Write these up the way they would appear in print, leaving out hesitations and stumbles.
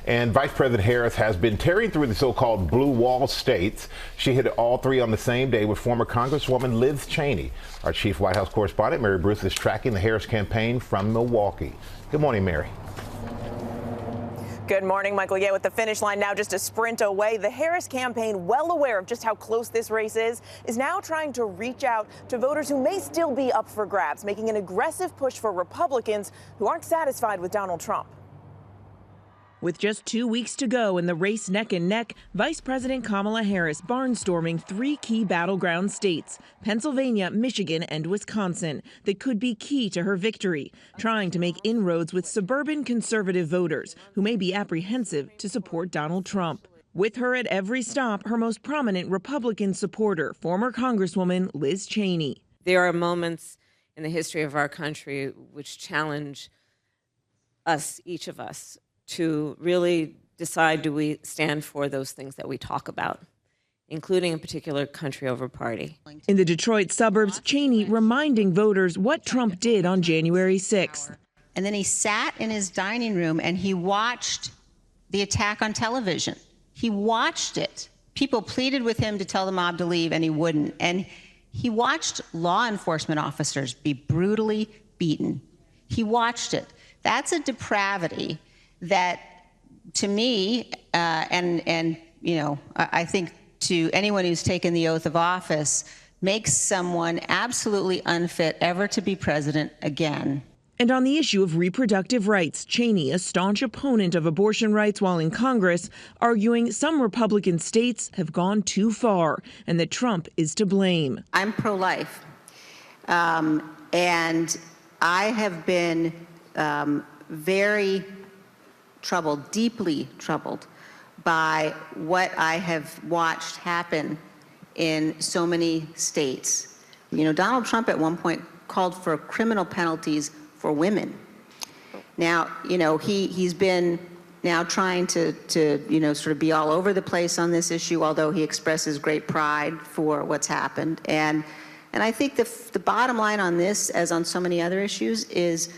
And Vice President Harris has been tearing through the so-called blue wall states. She hit all three on the same day with former Congresswoman Liz Cheney. Our chief White House correspondent, Mary Bruce, is tracking the Harris campaign from Milwaukee. Good morning, Mary. Good morning, Michael. Yeah, with the finish line now just a sprint away, the Harris campaign, well aware of just how close this race is now trying to reach out to voters who may still be up for grabs, making an aggressive push for Republicans who aren't satisfied with Donald Trump. With just 2 weeks to go in the race neck and neck, Vice President Kamala Harris barnstorming three key battleground states, Pennsylvania, Michigan, and Wisconsin, that could be key to her victory, trying to make inroads with suburban conservative voters who may be apprehensive to support Donald Trump. With her at every stop, her most prominent Republican supporter, former Congresswoman Liz Cheney. There are moments in the history of our country which challenge us, each of us, to really decide, do we stand for those things that we talk about, including in particular country over party. In the Detroit suburbs, Cheney reminding voters what Trump did on January 6th. And then he sat in his dining room and he watched the attack on television. He watched it. People pleaded with him to tell the mob to leave and he wouldn't. And he watched law enforcement officers be brutally beaten. He watched it. That's a depravity that, to me, and you know, I think to anyone who's taken the oath of office, makes someone absolutely unfit ever to be president again. And on the issue of reproductive rights, Cheney, a staunch opponent of abortion rights while in Congress, arguing some Republican states have gone too far and that Trump is to blame. I'm pro-life, and I have been very troubled, deeply troubled by what I have watched happen in so many states. You know, Donald Trump at one point called for criminal penalties for women. Now, you know, he's been now trying to you know, sort of be all over the place on this issue, although he expresses great pride for what's happened. And I think the bottom line on this, as on so many other issues, is,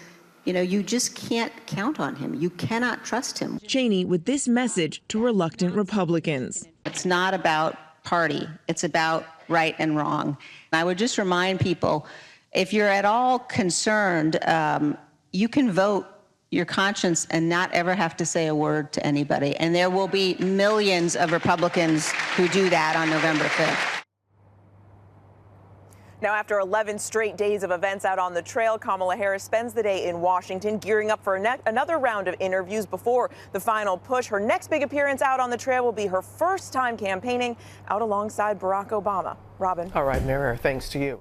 you know, you just can't count on him. You cannot trust him. Cheney with this message to reluctant Republicans. It's not about party. It's about right and wrong. I would just remind people, if you're at all concerned, you can vote your conscience and not ever have to say a word to anybody. And there will be millions of Republicans who do that on November 5th. Now, after 11 straight days of events out on the trail, Kamala Harris spends the day in Washington gearing up for another round of interviews before the final push. Her next big appearance out on the trail will be her first time campaigning out alongside Barack Obama. Robin. All right, Mary, thanks to you.